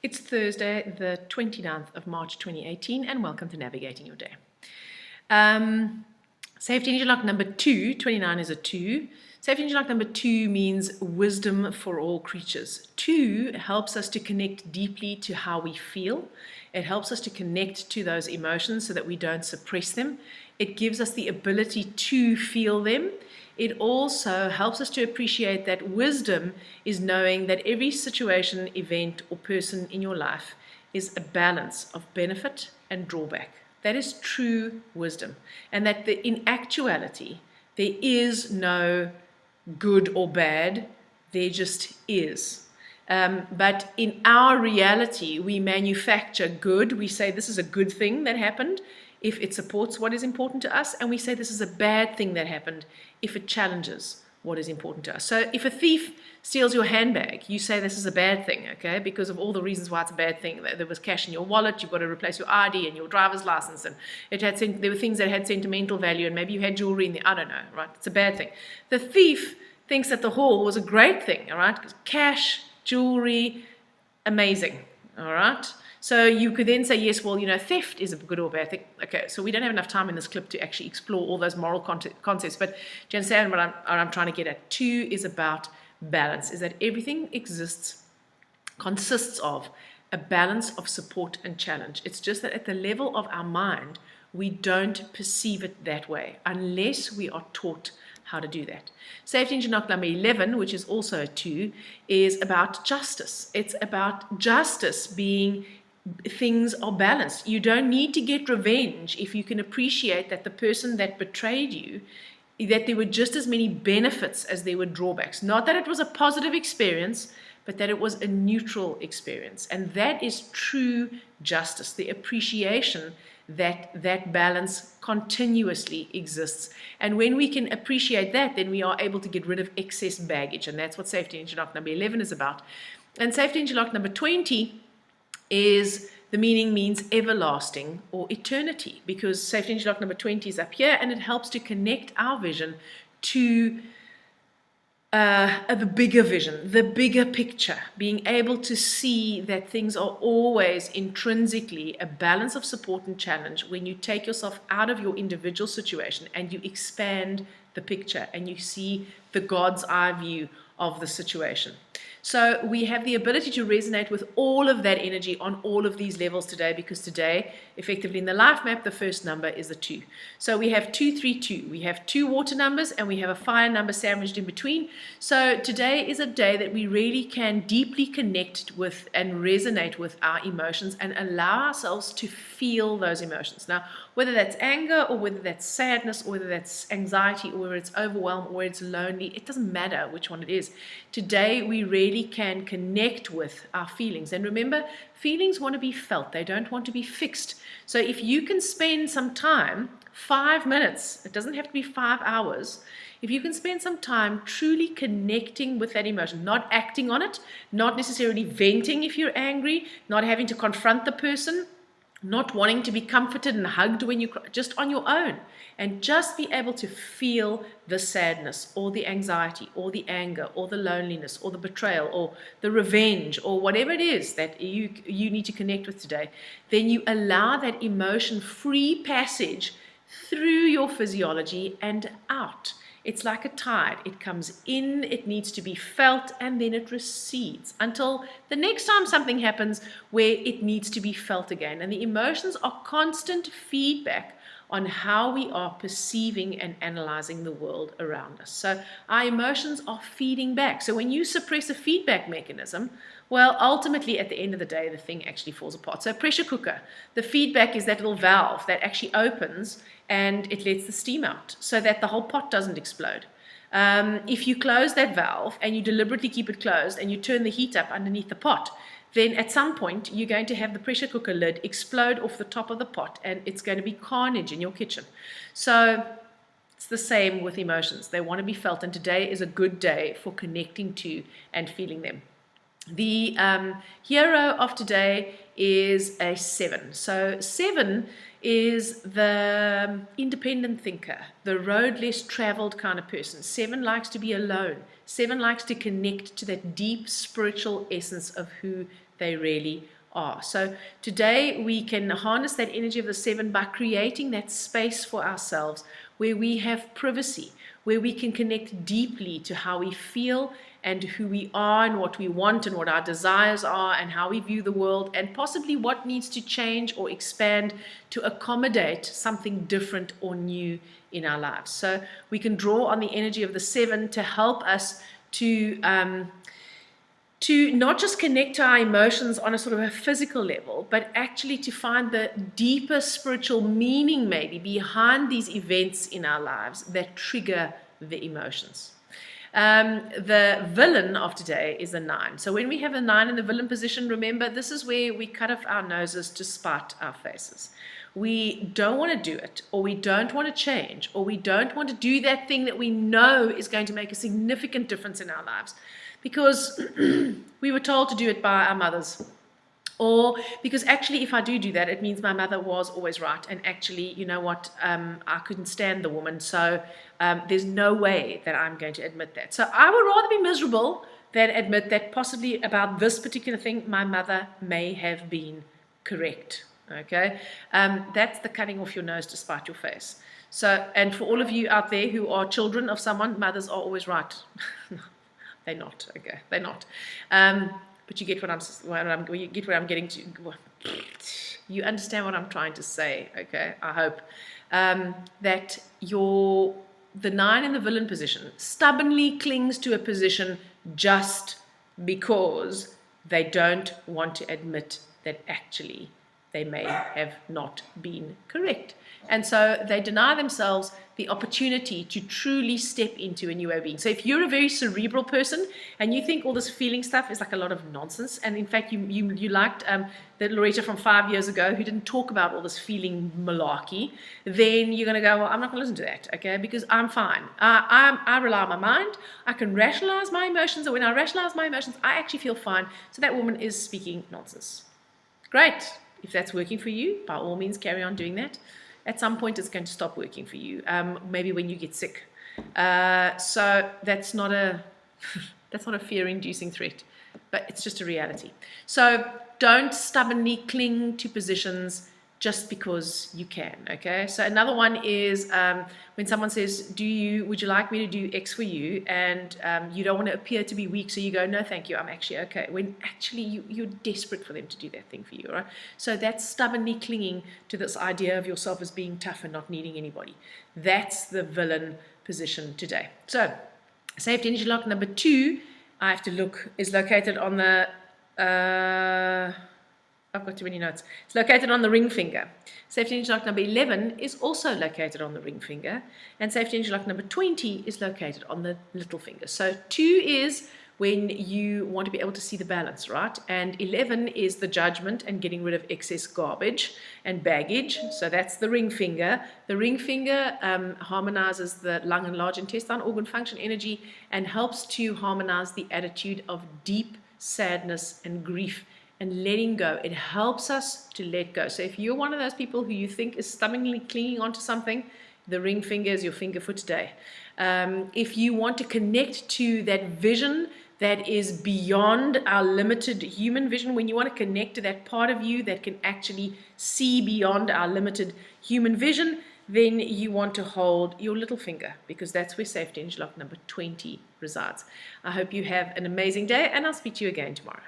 It's Thursday, the 29th of March 2018, and welcome to Navigating Your Day. Safety engine lock number 2, 29 is a 2. Safety engine lock number 2 means wisdom for all creatures. 2 helps us to connect deeply to how we feel. It helps us to connect to those emotions so that we don't suppress them. It gives us the ability to feel them. It also helps us to appreciate that wisdom is knowing that every situation, event, or person in your life is a balance of benefit and drawback. That is true wisdom. And that in actuality, there is no good or bad, there just is. But in our reality, we manufacture good. We say this is a good thing that happened if it supports what is important to us, and we say this is a bad thing that happened if it challenges what is important to us. So if a thief steals your handbag, you say this is a bad thing, okay, because of all the reasons why it's a bad thing. There was cash in your wallet, you've got to replace your ID and your driver's license, and there were things that had sentimental value, and maybe you had jewelry in there, I don't know, right? It's a bad thing. The thief thinks that the haul was a great thing, all right? Because cash, jewelry, amazing, all right? So you could then say, yes, well, theft is a good or bad thing. Okay, so we don't have enough time in this clip to actually explore all those moral concepts, but do you understand what I'm trying to get at? 2 is about balance, is that everything consists of a balance of support and challenge. It's just that at the level of our mind, we don't perceive it that way unless we are taught how to do that. Safety engine lock number 11, which is also a 2, is about justice. It's about justice being things are balanced. You don't need to get revenge if you can appreciate that the person that betrayed you, that there were just as many benefits as there were drawbacks. Not that it was a positive experience, but that it was a neutral experience. And that is true justice, the appreciation that that balance continuously exists. And when we can appreciate that, then we are able to get rid of excess baggage. And that's what safety engine lock number 11 is about. And safety engine lock number 20 is the meaning means everlasting or eternity, because safety engine lock number 20 is up here, and it helps to connect our vision to the bigger vision, the bigger picture, being able to see that things are always intrinsically a balance of support and challenge when you take yourself out of your individual situation and you expand the picture and you see the God's eye view of the situation. So we have the ability to resonate with all of that energy on all of these levels today, because today, effectively in the life map, the first number is a 2. So we have 232. We have 2 water numbers and we have a fire number sandwiched in between. So today is a day that we really can deeply connect with and resonate with our emotions and allow ourselves to feel those emotions. Now, whether that's anger or whether that's sadness or whether that's anxiety or whether it's overwhelm or it's lonely, it doesn't matter which one it is. Today, we really can connect with our feelings. And remember, feelings want to be felt. They don't want to be fixed. So if you can spend some time, 5 minutes, it doesn't have to be 5 hours, if you can spend some time truly connecting with that emotion, not acting on it, not necessarily venting if you're angry, not having to confront the person, not wanting to be comforted and hugged when you cry, just on your own, and just be able to feel the sadness or the anxiety or the anger or the loneliness or the betrayal or the revenge or whatever it is that you need to connect with today, then you allow that emotion free passage through your physiology and out. It's like a tide. It comes in, it needs to be felt, and then it recedes until the next time something happens where it needs to be felt again. And the emotions are constant feedback on how we are perceiving and analyzing the world around us. So our emotions are feeding back. So when you suppress a feedback mechanism, well, ultimately at the end of the day, the thing actually falls apart. So a pressure cooker, the feedback is that little valve that actually opens and it lets the steam out so that the whole pot doesn't explode. If you close that valve and you deliberately keep it closed and you turn the heat up underneath the pot, then at some point you're going to have the pressure cooker lid explode off the top of the pot and it's going to be carnage in your kitchen. So it's the same with emotions. They want to be felt, and today is a good day for connecting to and feeling them. The hero of today is a 7. So 7 is the independent thinker, the road less traveled kind of person. 7 likes to be alone. 7 likes to connect to that deep spiritual essence of who they really are. So today we can harness that energy of the 7 by creating that space for ourselves where we have privacy, where we can connect deeply to how we feel and who we are and what we want and what our desires are and how we view the world and possibly what needs to change or expand to accommodate something different or new in our lives. So we can draw on the energy of the 7 to help us to not just connect to our emotions on a sort of a physical level, but actually to find the deeper spiritual meaning maybe behind these events in our lives that trigger the emotions. The villain of today is a 9. So when we have a 9 in the villain position, remember, this is where we cut off our noses to spite our faces. We don't want to do it, or we don't want to change, or we don't want to do that thing that we know is going to make a significant difference in our lives because we were told to do it by our mothers. Or because actually, if I do that, it means my mother was always right. And actually, you know what? I couldn't stand the woman. So there's no way that I'm going to admit that. So I would rather be miserable than admit that possibly about this particular thing, my mother may have been correct. Okay? That's the cutting off your nose to spite your face. So, and for all of you out there who are children of someone, mothers are always right. They're not. Okay? They're not. But you get what you get where I'm getting to. You understand what I'm trying to say, okay? I hope that the 9 in the villain position stubbornly clings to a position just because they don't want to admit that actually they may have not been correct. And so they deny themselves the opportunity to truly step into a new way of being. So if you're a very cerebral person and you think all this feeling stuff is like a lot of nonsense, and in fact you liked the Loretta from 5 years ago who didn't talk about all this feeling malarkey, then you're going to go, well, I'm not going to listen to that, okay? Because I'm fine. I rely on my mind. I can rationalize my emotions, and when I rationalize my emotions, I actually feel fine. So that woman is speaking nonsense. Great. If that's working for you, by all means, carry on doing that. At some point, it's going to stop working for you. Maybe when you get sick. So that's not a fear-inducing threat, but it's just a reality. So don't stubbornly cling to positions just because you can. Okay. So another one is when someone says, "Would you like me to do X for you?" and you don't want to appear to be weak, so you go, "No, thank you, I'm actually okay." When actually you're desperate for them to do that thing for you, right? So that's stubbornly clinging to this idea of yourself as being tough and not needing anybody. That's the villain position today. So safety energy lock number 2, I have to look, is located on the I've got too many notes. It's located on the ring finger. Safety energy lock number 11 is also located on the ring finger. And safety energy lock number 20 is located on the little finger. So 2 is when you want to be able to see the balance, right? And 11 is the judgment and getting rid of excess garbage and baggage. So that's the ring finger. The ring finger harmonizes the lung and large intestine organ function energy and helps to harmonize the attitude of deep sadness and grief and letting go. It helps us to let go. So if you're one of those people who you think is stubbornly clinging onto something, the ring finger is your finger for today. If you want to connect to that vision that is beyond our limited human vision, when you want to connect to that part of you that can actually see beyond our limited human vision, then you want to hold your little finger, because that's where safety energy lock number 20 resides. I hope you have an amazing day, and I'll speak to you again tomorrow.